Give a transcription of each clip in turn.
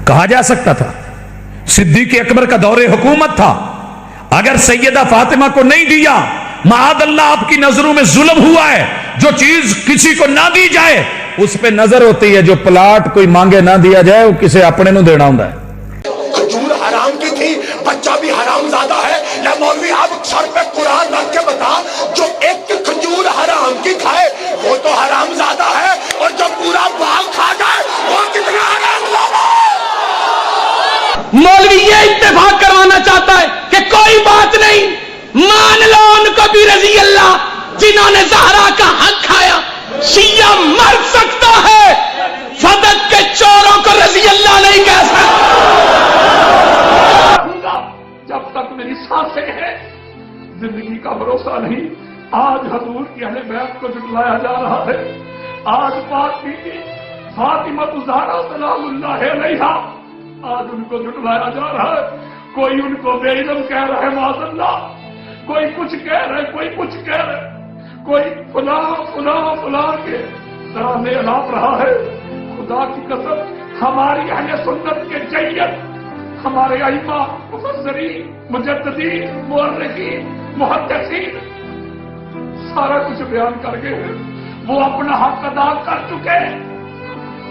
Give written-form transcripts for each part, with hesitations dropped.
کہا جا سکتا تھا صدیق اکبر کا دور حکومت تھا، اگر سیدہ فاطمہ کو نہیں دیا، معاذ اللہ آپ کی نظروں میں ظلم ہوا ہے، جو چیز کسی کو نہ دی جائے اس پہ نظر ہوتی ہے، جو پلاٹ کوئی مانگے نہ دیا جائے وہ کسے اپنے نو دینا ہوں ہے۔ کھجور حرام کی تھی، بچہ بھی حرام زادہ ہے، یا مولوی آپ سر پہ قرآن رکھ کے بتا جو ایک کھجور حرام کی کھائے وہ تو حرام زادہ ہے، اور جو پورا باغ کھا جائے وہ کتنا حرام زادہ ہے۔ مولوی یہ اتفاق کروانا چاہتا ہے کہ کوئی بات نہیں، مان لو ان کو بھی رضی اللہ، جنہوں نے زہرا کا حق کھایا۔ شیعہ مر سکتا ہے، فدق کے چوروں کو رضی اللہ نہیں کہہ سکتا۔ جب تک میری سانسیں ہیں زندگی کا بھروسہ نہیں۔ آج حضور کی اہل بیت کو جھٹلایا جا رہا ہے، آج بات کی فاطمہ الزہرا سلام اللہ علیہا، آج ان کو جھٹلایا جا رہا ہے۔ کوئی ان کو بے علم کہہ رہا ہے معاذ اللہ، کوئی کچھ کہہ رہے، کوئی کچھ کہہ رہے، کوئی فلاں فلاں فلاں کے ترانے الاپ رہا ہے۔ خدا کی قسم ہماری اہل سنت کے جید، ہمارے ائمہ، مفسرین، مجددین، مورخین، محدثین سارا کچھ بیان کر گئے ہیں، وہ اپنا حق ادا کر چکے،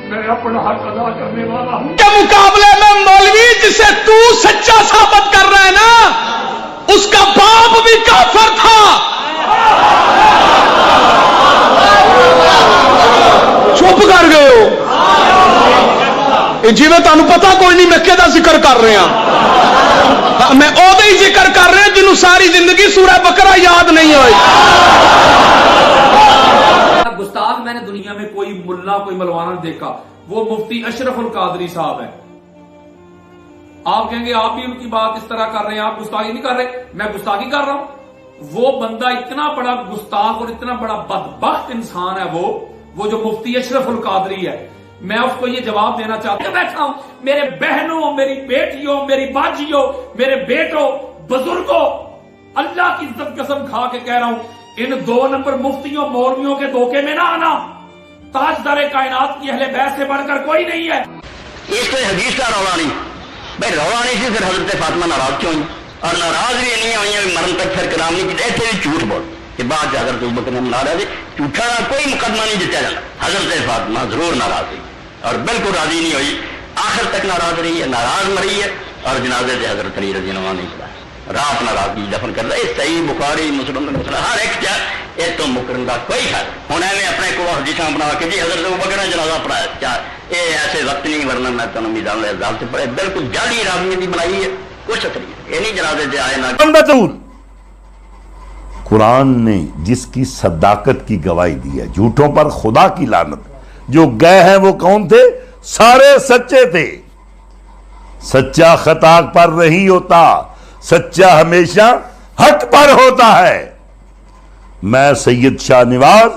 میں اپنا حق ادا کرنے والا ہوں۔ کے مقابلے میں مولوی جسے تو سچا ثابت کر رہا ہے نا، اس کا باپ بھی کافر تھا۔ چپ کر گئے ہو جی، میں تانوں پتا کوئی نہیں میں کہدا ذکر کر رہا ہوں، میں او دے ہی ذکر کر رہا ہوں جنہوں ساری زندگی سورہ بقرہ یاد نہیں ہوئی۔ گستاخ میں نے دنیا میں کوئی ملا کوئی ملوانا دیکھا، وہ مفتی اشرف القادری صاحب ہیں۔ آپ کہیں گے آپ بھی ان کی بات اس طرح کر رہے ہیں، آپ گستاخی نہیں کر رہے، میں گستاخی کر رہا ہوں۔ وہ بندہ اتنا بڑا گستاخ اور اتنا بڑا بدبخت انسان ہے وہ جو مفتی اشرف القادری ہے، میں اس کو یہ جواب دینا چاہتا ہوں۔ بیٹھا ہوں میرے بہنوں، میری بیٹیوں، میری باجیوں، میرے بیٹوں، بزرگوں، اللہ کی عزت قسم کھا کے کہہ رہا ہوں، ان 2 نمبر مفتیوں مولویوں کے دھوکے میں نہ آنا۔ تاجدار کائنات کی اہل بیت سے بڑھ کر کوئی نہیں ہے۔ اس کوئی حدیث کا رولا نہیں بھائی، رولا نہیں سی پھر حضرت فاطمہ ناراض کیوں ہوئی؟ اور ناراض بھی نہیں ہوئی مرن تک پھر کلام نہیں کیا، ایسے بھی جھوٹ بول کہ بعد جا کر ابوبکر نے ناراض ہے، جھوٹا کوئی مقدمہ نہیں جتیا جانا۔ حضرت فاطمہ ضرور ناراض ہوئی اور بالکل راضی نہیں ہوئی، آخر تک ناراض رہی ہے، ناراض مری ہے، اور جنازے سے حضرت علی رضی اللہ عنہ نہیں پڑا، رات ناراضگی دفن کر رہا ہے۔ صحیح بخاری مسلم مسئلہ ہر ایک کیا یہ تو مکرن کا کوئی خیال ہوں میں اپنے کو حدیثاں بنا کے جی حضرت ابوبکر نے جنازہ پڑھایا، کیا یہ ایسے وقت نہیں، ورنہ میں تو میدان اعزاز سے پڑھے، بالکل جعلی راوی بنائی ہے، کچھ اثر نہیں، یہ نہیں جنازے سے آئے نہ۔ قرآن نے جس کی صداقت کی گواہی دی ہے، جھوٹوں پر خدا کی لعنت، جو گئے ہیں وہ کون تھے؟ سارے سچے تھے۔ سچا خطا پر نہیں ہوتا، سچا ہمیشہ حق پر ہوتا ہے۔ میں سید شاہ نواز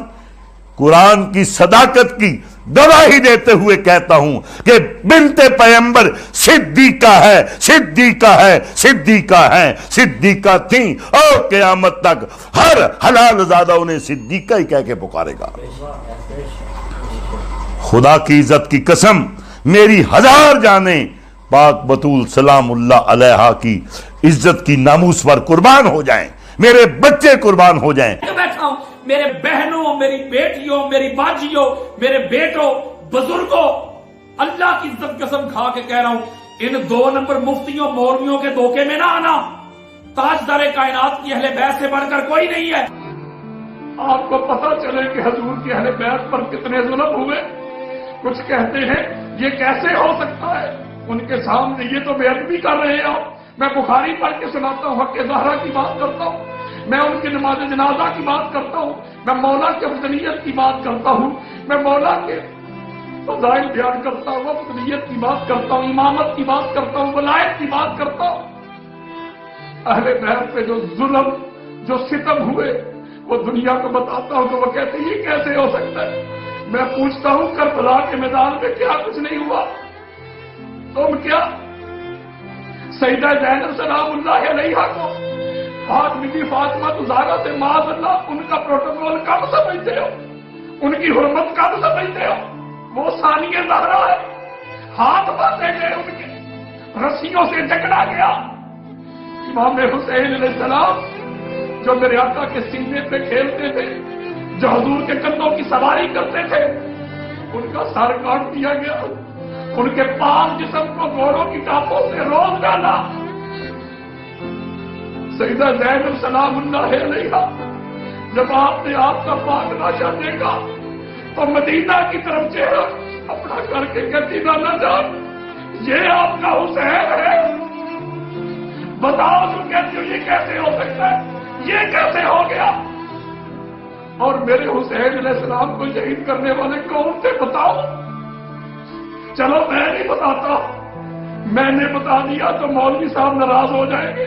قرآن کی صداقت کی گواہی دیتے ہوئے کہتا ہوں کہ بنت پیغمبر صدیقہ ہے، صدیقہ ہے، صدیقہ ہے، صدیقہ تھیں، اور قیامت تک ہر حلال زادہ انہیں صدیقہ ہی کہہ کے پکارے گا۔ خدا کی عزت کی قسم، میری 1000 جانیں پاک بطول سلام اللہ علیہا کی عزت کی ناموس پر قربان ہو جائیں، میرے بچے قربان ہو جائیں۔ بیٹھا ہوں میرے بہنوں، میری بیٹیوں، میری باجیوں، میرے بیٹوں، بزرگوں، اللہ کی عزت قسم کھا کے کہہ رہا ہوں، ان 2 نمبر مفتیوں مولویوں کے دھوکے میں نہ آنا۔ تاجدار کائنات کی اہل بیت سے بڑھ کر کوئی نہیں ہے۔ آپ کو پتہ چلے کہ حضور کی اہل بیت پر کتنے ظلم ہوئے۔ کچھ کہتے ہیں یہ کیسے ہو سکتا ہے، ان کے سامنے یہ تو بے ادبی کر رہے ہیں۔ میں بخاری پڑھ کے سناتا ہوں، حق زہرا کی بات کرتا ہوں، میں ان کی نماز جنازہ کی بات کرتا ہوں، میں مولا کی افضلیت کی بات کرتا ہوں، میں مولا کے فضائل بیان کرتا ہوں، افضلیت کی بات کرتا ہوں، امامت کی بات کرتا ہوں، ولایت کی بات کرتا ہوں۔ اہل بیت پہ جو ظلم، جو ستم ہوئے وہ دنیا کو بتاتا ہوں تو وہ کہتے ہیں یہ کیسے ہو سکتا ہے۔ میں پوچھتا ہوں کربلا کے میدان میں کیا کچھ نہیں ہوا؟ تم کیا سیدہ زینب سلام اللہ علیہا کو بی فاطمہ الزہرا سے معاذ اللہ ان کا پروٹوکول کب سمجھتے ہو؟ ان کی حرمت کب سمجھتے ہو؟ وہ ثانیہ زہرا ہے، ہاتھ باندھے گئے ان کے، رسیوں سے جکڑا گیا۔ امام حسین علیہ السلام جو میرے آقا کے سینے پہ کھیلتے تھے، جو حضور کے کندھوں کی سواری کرتے تھے، ان کا سر کاٹ دیا گیا، ان کے پاک جسم کو گھوڑوں کی ٹاپوں سے روک ڈالا۔ سیدہ زینب سلام اللہ علیہا جب آپ نے آپ کا پاک لاشا دیکھا تو مدینہ کی طرف چہرہ اپنا کر کے کہتی نانا جان یہ آپ کا حسین ہے، بتاؤ تو کہتی ہو یہ کیسے ہو سکتا ہے، یہ کیسے ہو گیا؟ اور میرے حسین علیہ السلام کو شہید کرنے والے کون تھے بتاؤ؟ چلو میں نہیں بتاتا، میں نے بتا دیا تو مولوی صاحب ناراض ہو جائیں گے،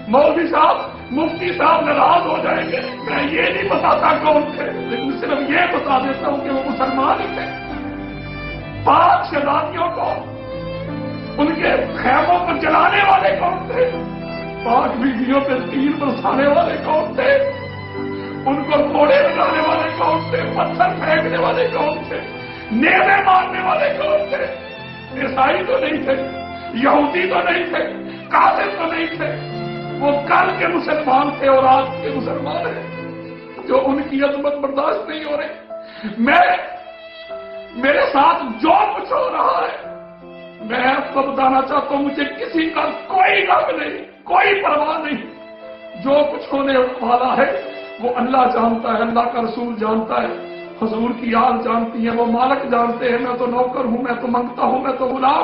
مولوی صاحب مفتی صاحب ناراض ہو جائیں گے، میں یہ نہیں بتاتا کون تھے، لیکن صرف یہ بتا دیتا ہوں کہ وہ مسلمان ہی تھے۔ پانچ شہزادیوں کو ان کے خیموں پر جلانے والے کون تھے؟ پانچ بیویوں پہ تیر برسانے والے کون تھے؟ ان کو کوڑے لگانے والے کون تھے؟ پتھر پھینکنے والے کون تھے؟ نیزے مارنے والے کون تھے؟ عیسائی تو نہیں تھے، یہودی تو نہیں تھے، کافر تو نہیں تھے، وہ کل کے مسلمان تھے اور آج کے مسلمان ہیں جو ان کی عظمت برداشت نہیں ہو رہی۔ میرے ساتھ جو کچھ ہو رہا ہے میں آپ کو بتانا چاہتا ہوں، مجھے کسی کا کوئی غم نہیں، کوئی پرواہ نہیں، جو کچھ ہونے والا ہے وہ اللہ جانتا ہے، اللہ کا رسول جانتا ہے، حضور کی آل جانتی ہے، وہ مالک جانتے ہیں، میں تو نوکر ہوں، میں تو منگتا ہوں، میں تو غلام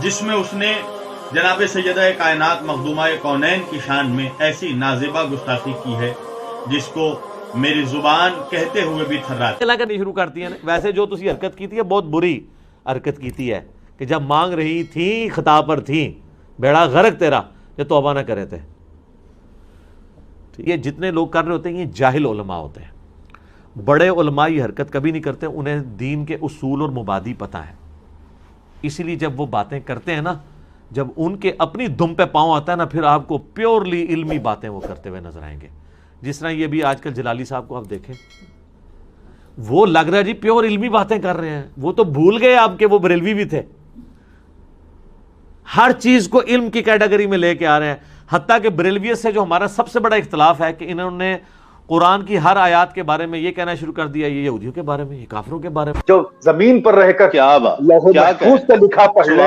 جس میں اس نے جناب سیدہ کائنات مخدومہ کونین کی شان میں ایسی نازیبہ گستاخی کی ہے جس کو میری زبان کہتے ہوئے بھی تھراتی چلا کرنی شروع کرتی ہیں. ویسے جو تسی حرکت کی ہے بہت بری حرکت کی ہے کہ جب مانگ رہی تھی خطا پر تھی بیڑا غرق تیرا یہ توبہ نہ کرے تھے. یہ جتنے لوگ کر رہے ہوتے ہیں یہ جاہل علماء ہوتے ہیں. بڑے علماء یہ حرکت کبھی نہیں کرتے, انہیں دین کے اصول اور مبادی پتہ ہے. اسی لیے جب وہ باتیں کرتے ہیں نا, جب ان کے اپنی دم پہ پاؤں آتا ہے نا, پھر آپ کو پیورلی علمی باتیں وہ کرتے ہوئے نظر آئیں گے. جس طرح یہ بھی آج کل جلالی صاحب کو آپ دیکھیں, وہ لگ رہا ہے جی پیور علمی باتیں کر رہے ہیں. وہ تو بھول گئے آپ کے وہ بریلوی بھی تھے. ہر چیز کو علم کی کیٹیگری میں لے کے آ رہے ہیں. حتیٰ کہ بریلویت سے جو ہمارا سب سے بڑا اختلاف ہے کہ انہوں نے قرآن کی ہر آیات کے بارے میں یہ کہنا شروع کر دیا یہ یہودیوں کے بارے میں, یہ کافروں کے بارے میں. جو زمین پر رہ کر کیا لوح محفوظ سے لکھا پڑھ لے,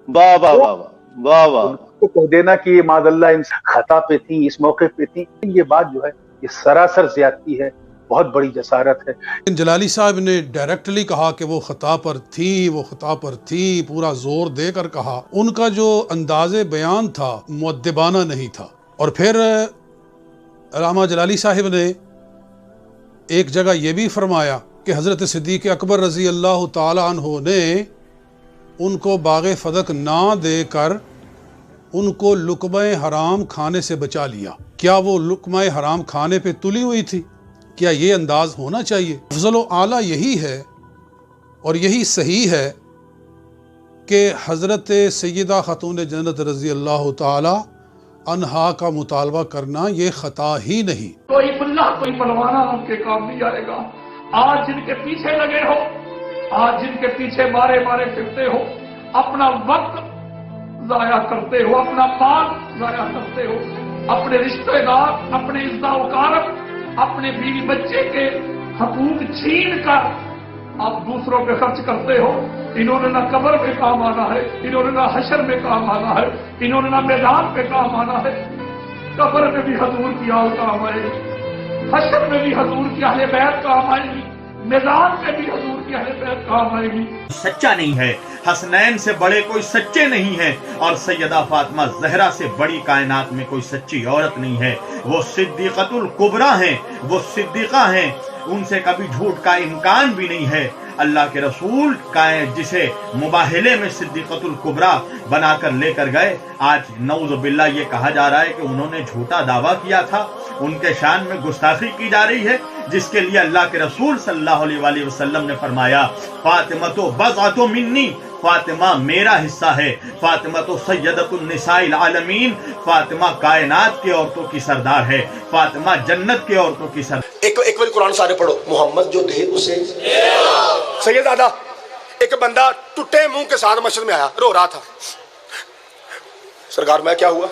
واہ واہ واہ واہ واہ, تو کہہ دینا کہ یہ معاذ اللہ ان خطا پہ تھی, اس موقع پہ تھی, یہ بات جو ہے یہ سراسر زیادتی ہے, بہت بڑی جسارت ہے. جلالی صاحب نے ڈائریکٹلی کہا کہ وہ خطا پر تھی, وہ خطا پر تھی, پورا زور دے کر کہا. ان کا جو انداز بیان تھا مؤدبانہ نہیں تھا. اور پھر علامہ جلالی صاحب نے ایک جگہ یہ بھی فرمایا کہ حضرت صدیق اکبر رضی اللہ تعالی عنہ نے ان کو باغ فدق نہ دے کر ان کو لقمہ حرام کھانے سے بچا لیا. کیا وہ لقمہ حرام کھانے پہ تلی ہوئی تھی؟ کیا یہ انداز ہونا چاہیے؟ افضل و اعلیٰ یہی ہے اور یہی صحیح ہے کہ حضرت سیدہ خاتون جنت رضی اللہ تعالی عنہا کا مطالبہ کرنا یہ خطا ہی نہیں. کوئی ملا کوئی ملوانا آپ کے کام نہیں آئے گا. آج جن کے پیچھے لگے ہو, آج جن کے پیچھے مارے پھرتے ہو, اپنا وقت ضائع کرتے ہو, اپنا مال ضائع کرتے ہو, اپنے رشتہ دار, اپنے عزت و اکرام, اپنے بیوی بچے کے حقوق چھین کر آپ دوسروں پہ خرچ کرتے ہو. انہوں نے نہ قبر میں کام آنا ہے, انہوں نے نہ حشر میں کام آنا ہے, انہوں نے نہ میدان پہ کام آنا ہے. قبر میں بھی حضور کی آل کام آئے گی, حشر میں بھی حضور کی اہل بیت کام آئے گی, میدان میں بھی حضور کی اہل بیت کام آئے گی. سچا نہیں ہے, حسنین سے بڑے کوئی سچے نہیں ہیں, اور سیدہ فاطمہ زہرا سے بڑی کائنات میں کوئی سچی عورت نہیں ہے. وہ صدیقۃ الکبریٰ ہیں, وہ صدیقہ ہیں, ان سے کبھی جھوٹ کا امکان بھی نہیں ہے. اللہ کے رسول جسے مباہلے میں صدیقۃ الکبریٰ بنا کر لے کر گئے, آج نعوذ باللہ یہ کہا جا رہا ہے کہ انہوں نے جھوٹا دعویٰ کیا تھا, ان کے شان میں گستاخی کی جا رہی ہے, جس کے لیے اللہ کے رسول صلی اللہ علیہ وآلہ وسلم نے فرمایا فاطمہ تو بضعۃ منی, فاطمہ میرا حصہ ہے, فاطمہ تو سیدۃ النساء العالمین, فاطمہ کائنات کی عورتوں کی سردار ہے, فاطمہ جنت کی عورتوں کی سردار. ایک بار قرآن سارے پڑھو. محمد جو دے اسے سید دادا. ایک بندہ ٹوٹے منہ کے ساتھ مسجد میں آیا, رو رہا تھا. سرکار میں کیا ہوا؟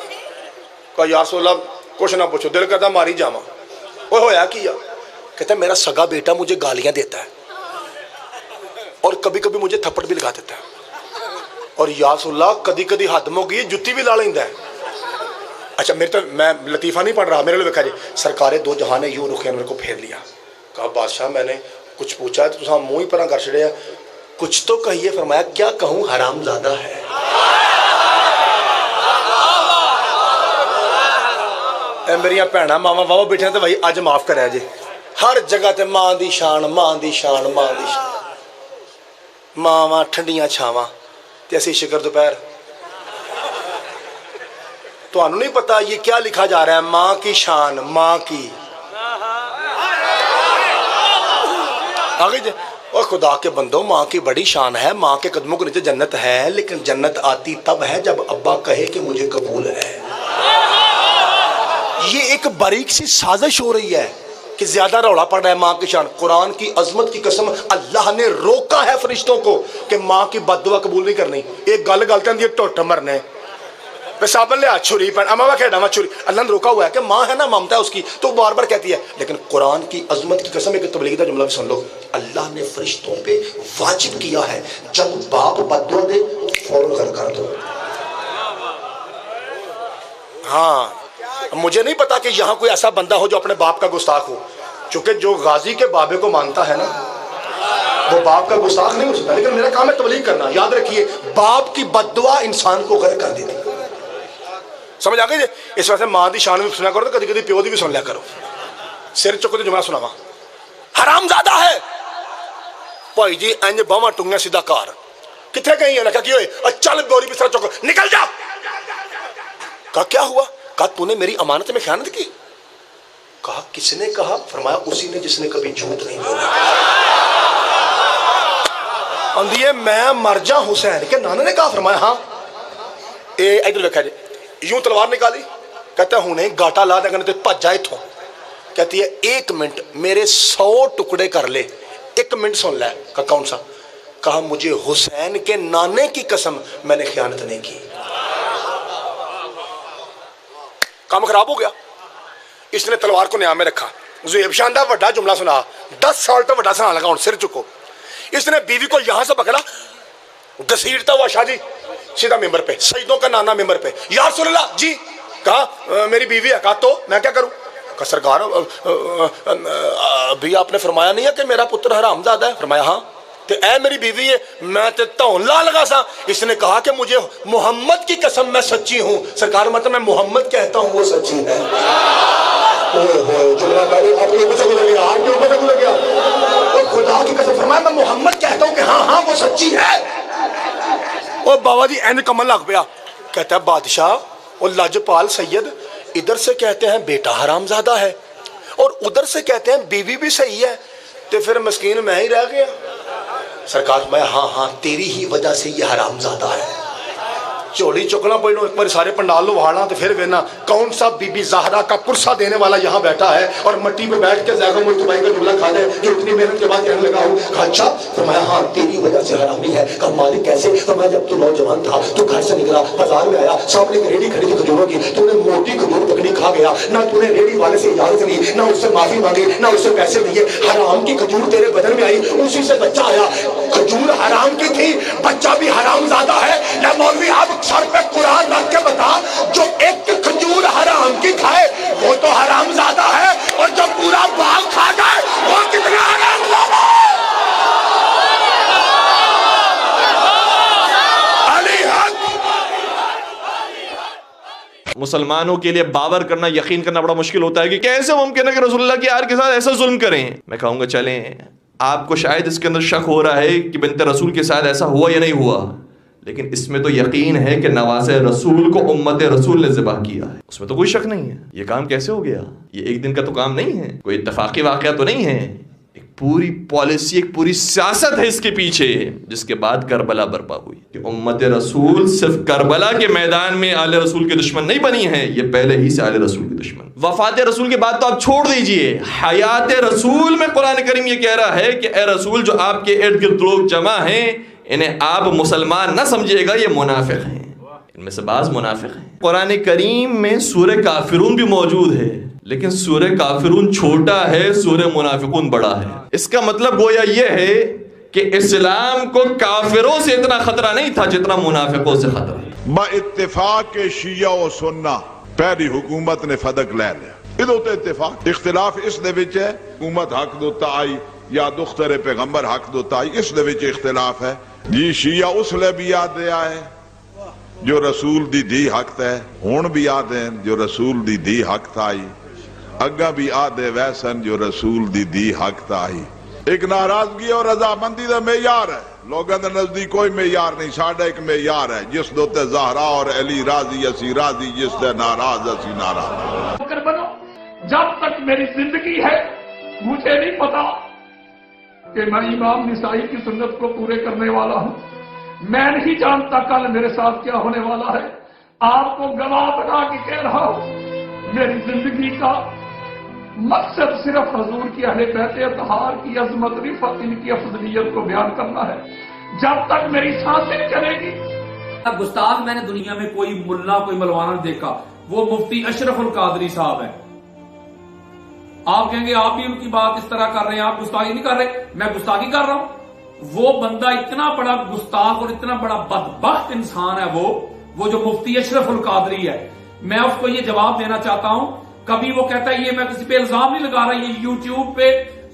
کہا یا رسول اللہ کچھ نہ پوچھو, دل کرتا ماری جاواں. وہ ہویا کیا؟ کہتا ہے میرا سگا بیٹا مجھے گالیاں دیتا ہے اور کبھی کبھی مجھے تھپڑ بھی لگا دیتا ہے, اور یا رسول اللہ کدی کدی حد مو گئی جتی بھی لا لیندہ ہے. اچھا میرے تو میں لطیفہ نہیں پڑھ رہا, میرے لیے دیکھا جی سرکار دو جہاں نے یوں رخ انور کو پھیر لیا. کہا بادشاہ میں نے کچھ پوچھا ہے تو تساں منہ ہی پرا کر چھڑیا, کچھ تو کہیے. فرمایا کیا کہوں حرام زادہ ہے. اے میریاں بھیناں ماواں واہ بیٹھے تو بھائی اج معاف کرے جی. ہر جگہ تے ماں دی شان, ماں دی شان, ماں دی شان, ماواں ٹھنڈیاں چھاواں تے اسی شکر دوپہر. تو انہوں نہیں پتا یہ کیا لکھا جا رہا ہے, ماں کی شان, ماں کی آگے جی. اور خدا کے بندوں ماں کی بڑی شان ہے, ماں کے قدموں کے نیچے جنت ہے, لیکن جنت آتی تب ہے جب ابا کہے کہ مجھے قبول ہے. یہ ایک باریک سی سازش ہو رہی ہے کہ زیادہ رولا پڑ رہا ہے ماں کی شان. قرآن کی عظمت کی قسم اللہ نے روکا ہے فرشتوں کو کہ ماں کی بد دعا قبول نہیں کرنی. ایک گل گلتے ہیں ٹوٹ مرنے پیشابن لیا چھری پہن اما کھیڑا میں چھری. اللہ نے روکا ہوا ہے کہ ماں ہے نا, ممتا ہے اس کی, تو بار بار کہتی ہے. لیکن قرآن کی عظمت کی قسم ایک تبلیغ کا جملہ بھی سن لو. اللہ نے فرشتوں پہ واجب کیا ہے جب باپ بد دعا دے فوراً گھر کر دو. ہاں مجھے نہیں پتا کہ یہاں کوئی ایسا بندہ ہو جو اپنے باپ کا گستاخ ہو, چونکہ جو غازی کے بابے کو مانتا ہے نا وہ باپ کا گستاخ نہیں ہو سکتا، لیکن میرا کام ہے تبلیغ کرنا. یاد رکھیے باپ کی بد دعا انسان کو غرق کر دیتی. سمجھ آ گئی جی؟ اس وجہ سے ماں دی شان بھی سنا کرو تو کدی کدی پیو دی بھی سن لیا کرو. سر چکو تو جملہ سناوا، حرام زادہ ہے بھائی جی انج باواں ٹنگیاں سیدھا کار کتنے گئی ہے نا کی ہوئے چل بوری بستر چکو نکل جا. کہا کیا ہوا؟ کہا تو نے میری امانت میں خیانت کی. کہا کس نے کہا؟ فرمایا اسی نے جس نے کبھی جھوٹ نہیں بولا. اندیے میں مر جا حسین کے نانا نے کہا. فرمایا ہاں. ادھر دیکھا جی یوں تلوار نکالی، کہتا ہوں نہیں گاٹا لا دیں گے تو بھج جائے اتھوں. کہتی ہے 1 منٹ میرے 100 ٹکڑے کر لے. 1 منٹ سن لے. کہا کون سا؟ کہا مجھے حسین کے نانے کی قسم میں نے خیانت نہیں کی. کام خراب ہو گیا. اس نے تلوار کو نیام میں رکھا. زہیب شاہ دا وڈا جملہ سنا 10 سال تو وڈا سنا لگا ہوں سر چکو. اس نے بیوی کو یہاں سے پکڑا گھسیٹتا ہوا شاہ جی سیدھا ممبر پہ، سیدوں کا نانا ممبر پہ. یا رسول اللہ جی. کہا میری بیوی ہے. کہا تو میں کیا کروں؟ کہا سرکار ابھی آپ نے فرمایا نہیں ہے کہ میرا پتر حرام زادہ ہے؟ فرمایا ہاں. تو اے میری بیوی ہے میں تے تون لا لگا سا. اس نے کہا کہ مجھے محمد کی قسم میں سچی ہوں. سرکار مطلب میں محمد کہتا ہوں وہ سچی ہے. خدا کی قسم فرمایا میں محمد کہتا ہوں کہ ہاں ہاں وہ سچی ہے. اور بابا جی این کمل لگ پیا. کہتا ہے بادشاہ اور لاجپال سید ادھر سے کہتے ہیں بیٹا حرام زادہ ہے اور ادھر سے کہتے ہیں بیوی بھی صحیح ہے، تو پھر مسکین میں ہی رہ گیا. سرکار میں ہاں ہاں تیری ہی وجہ سے یہ حرام زادہ ہے. چوڑی چکنا پڑنا ایک بار سارے پنڈال لو وہاڑا تو پھر وینا کون سا بی بی زہرا کا پرسہ دینے والا یہاں بیٹھا ہے اور مٹی پہ بیٹھ کے زیادہ ملتبائی کا جملہ کھا دے جو اتنی محنت کے بعد کہنے لگا ہوں. کہا اچھا. فرمایا ہاں تیری وجہ سے حرامی ہے. کہا مالک کیسے؟ فرمایا جب تو نوجوان تھا تو گھر سے نکلا بازار میں آیا سامنے ایک ریڑھی کھڑی تھی کھجوروں کی، تو نے موٹی کھجور پکڑی کھا گیا. نہ تو نے ریڑھی والے سے اجازت لی نہ اس سے معافی مانگی نہ اس سے پیسے دیے. حرام کی کھجور تیرے بدن میں آئی اسی سے بچہ آیا. کھجور حرام کی تھی بچہ بھی حرام زادہ ہے. یا مولوی آپ سر پہ قرآن رکھ کے بتا جو ایک کھجور حرام کی کھائے وہ تو حرام زادہ ہے اور جو پورا باغ کھا جائے وہ کتنا حرام زادہ ہے. علی حق. مسلمانوں کے لیے باور کرنا یقین کرنا بڑا مشکل ہوتا ہے کہ کیسے ممکن ہے کہ رسول اللہ کی آل کے ساتھ ایسا ظلم کریں. میں کہوں گا چلیں آپ کو شاید اس کے اندر شک ہو رہا ہے کہ بنت رسول کے ساتھ ایسا ہوا یا نہیں ہوا، لیکن اس میں تو یقین ہے کہ نواز رسول کو امت رسول نے ذبح کیا ہے. اس میں تو کوئی شک نہیں ہے. یہ کام کیسے ہو گیا؟ یہ ایک دن کا تو کام نہیں ہے، کوئی اتفاقی واقعہ تو نہیں ہے. ایک پوری پالیسی ایک پوری سیاست ہے اس کے پیچھے، جس کے بعد کربلا برپا ہوئی کہ امت رسول صرف کربلا کے میدان میں آل رسول کے دشمن نہیں بنی ہے، یہ پہلے ہی سے آل رسول کے دشمن. وفات رسول کے بعد تو آپ چھوڑ دیجئے، حیات رسول میں قرآن کریم یہ کہہ رہا ہے کہ اے رسول جو آپ کے ارد گرد لوگ جمع ہیں انہیں آپ مسلمان نہ سمجھیے گا، یہ منافق ہیں. ان میں سے بعض منافق ہیں. قرآن کریم میں سورہ کافرون بھی موجود ہے، لیکن سورہ کافرون چھوٹا ہے، سورہ منافقون بڑا ہے. اس کا مطلب گویا یہ ہے کہ اسلام کو کافروں سے اتنا خطرہ نہیں تھا جتنا منافقوں سے خطرہ. با اتفاق شیعہ و سنہ پہلی حکومت نے فدق لے لیا. ادھو تے اتفاق اختلاف اس دے وچ ہے حکومت حق دوتا آئی یا دختر پیغمبر حق دوتا آئی، اس دے وچ اختلاف ہے. جی شیعہ اس لئے بھی یاد دے آئے جو رسول دی حق تے، ہون بھی یاد ہیں جو رسول دی حق تائی، اگا بھی آدھے ویسن جو رسول دی حق تائی. ایک ناراضگی اور رضامندی دا معیار ہے. لوگوں دے نزدیک کوئی معیار نہیں، ساڈا ایک معیار ہے جس دوتے زہرا اور علی راضی اسی راضی، جس تے ناراض اسی ناراض. بنو جب تک میری زندگی ہے مجھے نہیں پتا کہ میں امام نسائی کی سنت کو پورے کرنے والا ہوں. میں نہیں جانتا کل میرے ساتھ کیا ہونے والا ہے. آپ کو گواہ بنا کے کہہ رہا ہوں میری زندگی کا مقصد صرف حضور کی اہل بیت اطہار کی عظمت رفعت ان کی افضلیت کو بیان کرنا ہے. جب تک میری سانسیں چلے گی. گستاخ میں نے دنیا میں کوئی ملا کوئی ملوانا دیکھا، وہ مفتی اشرف القادری صاحب ہیں. آپ کہیں گے آپ بھی ان کی بات اس طرح کر رہے ہیں، آپ گستاخی نہیں کر رہے. میں گستاخی کر رہا ہوں. وہ بندہ اتنا بڑا گستاخ اور اتنا بڑا بدبخت انسان ہے وہ جو مفتی اشرف القادری ہے. میں اس کو یہ جواب دینا چاہتا ہوں. کبھی وہ کہتا ہے یہ میں کسی پہ الزام نہیں لگا رہا، یہ یوٹیوب پہ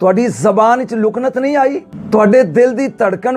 ਤੁਹਾਡੀ ਜ਼ਬਾਨ 'ਚ ਲੁਕਨਤ ਨਹੀਂ ਆਈ? ਤੁਹਾਡੇ ਦਿਲ ਦੀ ਧੜਕਨ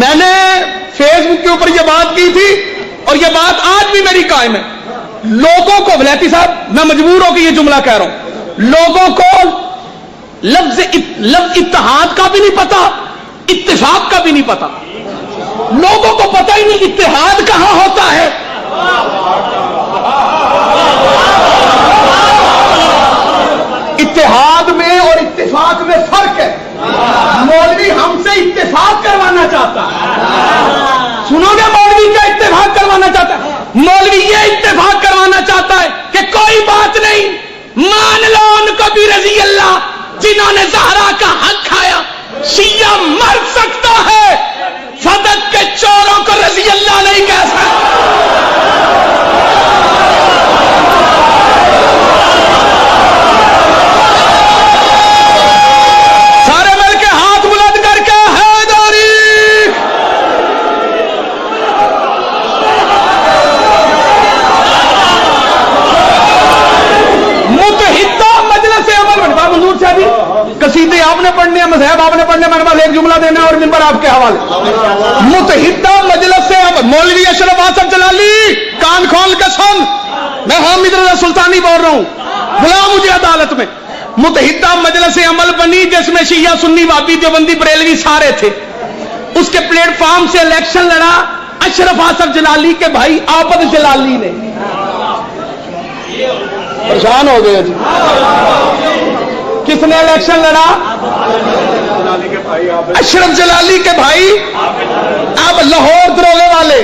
میں نے فیس بک کے اوپر یہ بات کی تھی اور یہ بات آج بھی میری قائم ہے. لوگوں کو ولیتی صاحب میں مجبور ہو کے یہ جملہ کہہ رہا ہوں, لوگوں کو لفظ اتحاد کا بھی نہیں پتا, اتفاق کا بھی نہیں پتا. لوگوں کو پتہ ہی نہیں اتحاد کہاں ہوتا ہے. اتحاد میں اور اتفاق میں فرق ہے. مولوی ہم سے اتفاق کروانا چاہتا ہے. سنو گے مولوی کیا اتفاق کروانا چاہتا ہے؟ مولوی یہ اتفاق کروانا چاہتا ہے کہ کوئی بات نہیں, مان لو ان کو بھی رضی اللہ جنہوں نے زہرا کا حق کھایا. شیعہ مر سکتا ہے, فدق کے چوروں کو رضی اللہ نہیں کہہ سکتا. سارے مل کے ہاتھ بلند کر کے حیدری. متحدہ مجلس عمل بابا منظور صاحب قصیدے آپ نے پڑھنے ہیں, مذہب آپ نے پڑھنے, میرے پاس ایک جملہ دینا ہے اور منبر آپ کے حوالے. متحدہ مجلس عمل مولوی اشرف آصف جلالی کان کھول کے سن, میں حامد رضا سلطانی بول رہا ہوں, بلا مجھے عدالت میں. متحدہ مجلس عمل بنی جس میں شیعہ سنی وابی دیوبندی بریلوی سارے تھے. اس کے پلیٹ فارم سے الیکشن لڑا اشرف آصف جلالی کے بھائی عابد جلالی نے. پریشان ہو گئے جی. کس نے الیکشن لڑا؟ اشرف جلالی کے بھائی. اب لاہور دروگے والے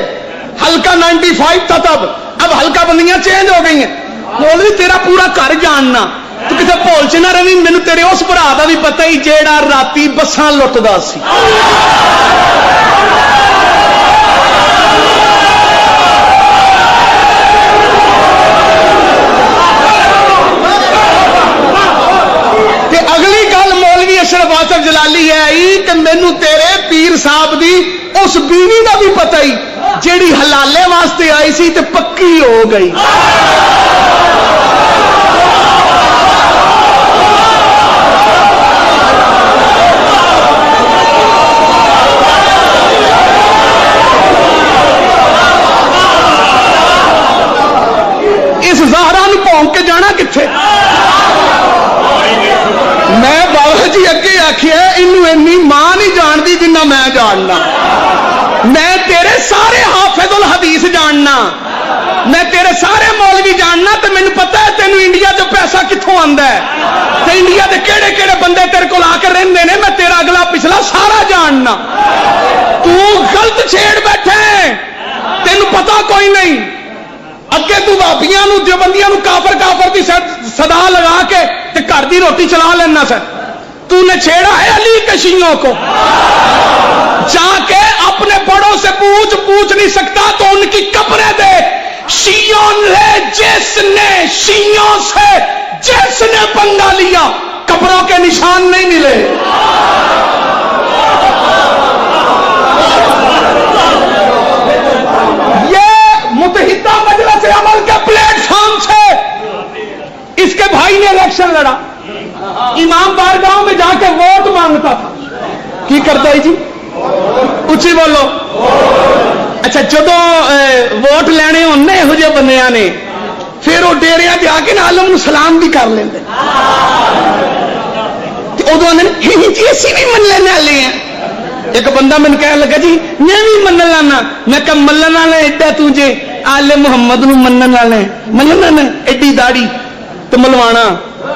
حلقہ 95 تھا تب, اب حلقہ بندیاں چینج ہو گئی ہیں. مولوی تیرا پورا گھر جاننا, تو کسی بھول چ نہ رہی. مینوں تیرے اس بھرا دا بھی پتہ ہی جیڑا راتی بساں لٹدا سی. اگلی گل مولوی اشرف آصف جلالی ہے کہ مینوں تیرے پیر صاحب دی اس بیوی کا بھی پتہ ہی جیڑی حلالے واسطے آئی سی تے پکی ہو گئی. اس زہرا نو بھونک کے جانا کتنے؟ میں بابا جی اگے آخیا انہوں اینی ماں نہیں جانتی جنہ میں جاننا. میں تیرے سارے حافظ الحدیث جاننا, میں تیرے سارے مولوی جاننا. تو مینوں پتا ہے تینوں انڈیا جو پیسہ کتوں آندا ہے, تے انڈیا دے کیڑے کیڑے بندے تیرے کول آ کے رہندے نے. میں تیرا اگلا پچھلا سارا جاننا. تو غلط چھیڑ بیٹھے, تینوں پتا کوئی نہیں. اگے تو بابیاں نو دیوبندیاں نو کافر کافر دی صدا لگا کے تے گھر دی روٹی چلا لینا سر. تو نے چھیڑا ہے علی کے شیعوں کو. جا کے اپنے بڑوں سے پوچھ نہیں سکتا تو ان کی قبریں دے. شیعوں نے شیعوں سے جس نے پنگا لیا قبروں کے نشان نہیں ملے. متحدہ مجلس عمل کے پلیٹ فارم سے اس کے بھائی نے الیکشن لڑا. امام بارگاہ میں جا کے ووٹ مانگتا تھا. کی کرتا ہے جی؟ اچھی بولو. اچھا جدو ووٹ لینے ہونے یہو جہے بندیاں نے پھر وہ ڈیریا جا کے عالم سلام بھی کر لیں. ادو جی اسی بھی من لینے والے ہیں. ایک بندہ میں کہنے لگا جی میں بھی من لانا. میں کہ ملن والے ایڈا تجھے آل محمد نو منن والے منن ایڈی داڑی تو ملوانا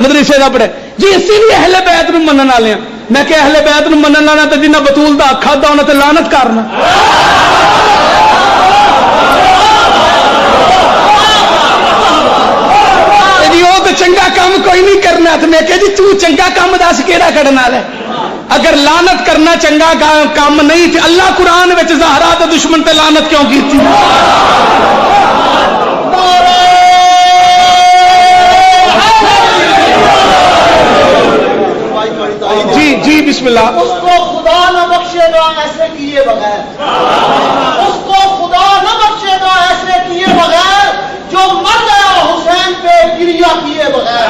مدرسے کا پڑھے جی اسی بھی اہل بیت نو منن والے ہیں. میں کہ اہل بیت نو منن والا تو جنہ بطول دا اکھا دا انہاں تے لعنت کرنا. جی وہ تو چنگا کام کوئی نہیں کرنا. تو میں کہ جی تو چنگا کام دس کیڑا کرن والا ہے؟ اگر لعنت کرنا چنگا کام نہیں تھے اللہ قرآن وچ زہرا دے دشمن تے لعنت کیوں کیتی؟ جی جی بسم اللہ. اس کو خدا نہ بخشے گا ایسے کیے بغیر. اس کو خدا نہ بخشے گا ایسے کیے بغیر جو مر گیا حسین پہ گریا کیے بغیر.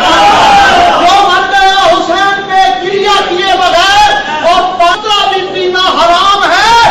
جو مر گیا حسین پہ گریا کیے بغیر. اور 15 بھی پینا حرام ہے.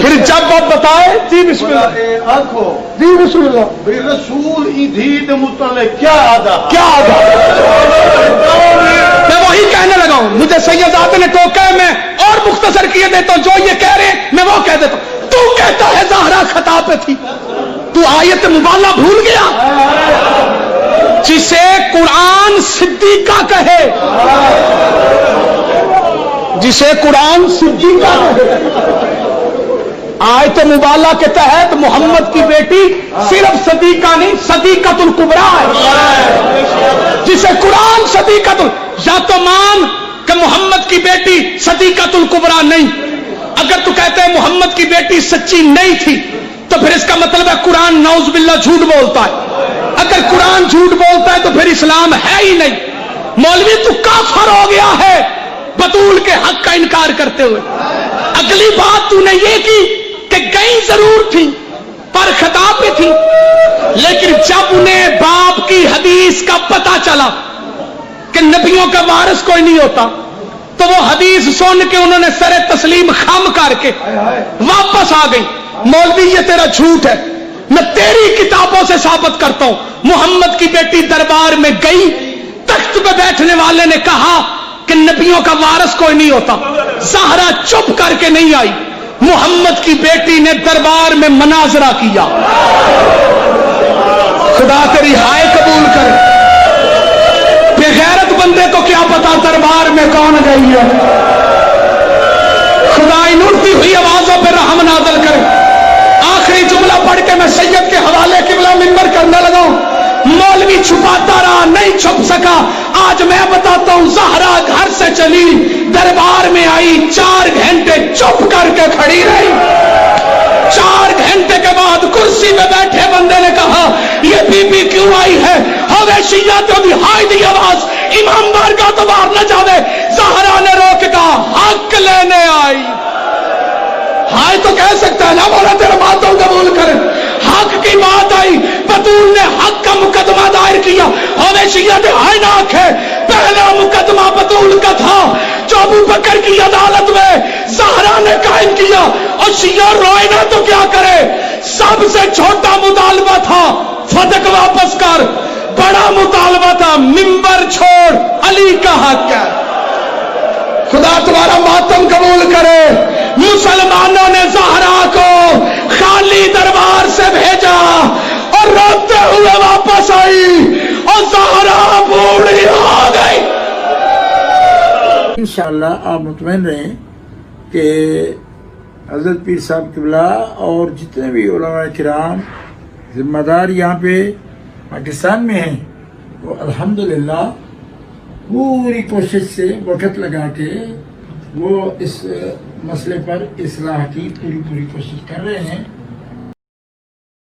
پھر جب آپ بتائے جی بسم اللہ آنکھو جی بسم اللہ بھی رسول ایدھید متعلق کیا آدھا میں وہی کہنے لگا ہوں. مجھے سیدات نے ٹوکا ہے, میں اور مختصر کیے دیتا ہوں. جو یہ کہہ رہے ہیں میں وہ کہہ دیتا ہوں. تو کہتا ہے زہرا خطا پہ تھی, تو آیت مبالہ بھول گیا. جسے قرآن صدیقہ کہے, جسے قرآن صدیقہ کہے, آیت مبالہ کے تحت محمد کی بیٹی صرف صدیقہ نہیں صدیقۃ الکبریٰ ہے. جسے قرآن صدیقۃ یا تو مان کہ محمد کی بیٹی صدیقۃ الکبریٰ نہیں. اگر تو کہتے ہیں محمد کی بیٹی سچی نہیں تھی تو پھر اس کا مطلب ہے قرآن نعوذ باللہ جھوٹ بولتا ہے. اگر قرآن جھوٹ بولتا ہے تو پھر اسلام ہے ہی نہیں. مولوی تو کافر ہو گیا ہے بطول کے حق کا انکار کرتے ہوئے. اگلی بات تو نے یہ کی کہ گئی ضرور تھی پر خطا پہ تھی, لیکن جب انہیں باپ کی حدیث کا پتہ چلا کہ نبیوں کا وارث کوئی نہیں ہوتا تو وہ حدیث سن کے انہوں نے سر تسلیم خم کر کے واپس آ گئی. مولوی یہ تیرا جھوٹ ہے, میں تیری کتابوں سے ثابت کرتا ہوں. محمد کی بیٹی دربار میں گئی, تخت پہ بیٹھنے والے نے کہا کہ نبیوں کا وارث کوئی نہیں ہوتا. زہرا چپ کر کے نہیں آئی, محمد کی بیٹی نے دربار میں مناظرہ کیا. خدا تیری ہائے قبول کرے. بغیرت بندے کو کیا پتا دربار میں کون گئی ہے. خدا ان اڑتی ہوئی آوازوں پہ رحم نازل کرے. آخری جملہ پڑھ کے میں سید کے حوالے قبلہ منبر کرنے لگا ہوں. مولوی چھپاتا رہا, نہیں چھپ سکا. آج میں بتاتا ہوں, زہرا گھر سے چلی, دربار میں آئی, 4 گھنٹے چپ کر کے کھڑی رہی. 4 گھنٹے کے بعد کرسی میں بیٹھے بندے نے کہا یہ بی بی کیوں آئی ہے؟ ہوے شیعہ تو بھی ہائی دی آواز, امام بارگاہ تو باہر نہ جاوے. زہرا نے روک کہا حق لینے آئی. ہائے تو کہہ سکتا ہے نا, مولا تیرا باتوں قبول کرے. حق کی بات آئی, بطول نے حق کا مقدمہ دائر کیا. ہوے شیعہ دے ہائے ناک ہے, پہلا مقدمہ بطول کا تھا جو ابو بکر کی عدالت میں زہرا نے قائم کیا. اور شیعہ روئے نہ تو کیا کرے, سب سے چھوٹا مطالبہ تھا فتق واپس کر, بڑا مطالبہ تھا منبر چھوڑ, علی کا حق ہے. خدا تمہارا ماتم قبول کرے. مسلمانوں نے زہرا کو خالی دربار سے بھیجا اور روتے ہوئے واپس آئی اور زہرا بوڑھی آ گئی. انشاءاللہ آپ مطمئن رہیں کہ حضرت پیر صاحب قبلہ اور جتنے بھی علماء کرام ذمہ دار یہاں پہ پاکستان میں ہیں وہ الحمدللہ پوری کوشش سے وقت لگا کے وہ اس مسئلے پر اصلاح کی پوری کوشش کر رہے ہیں.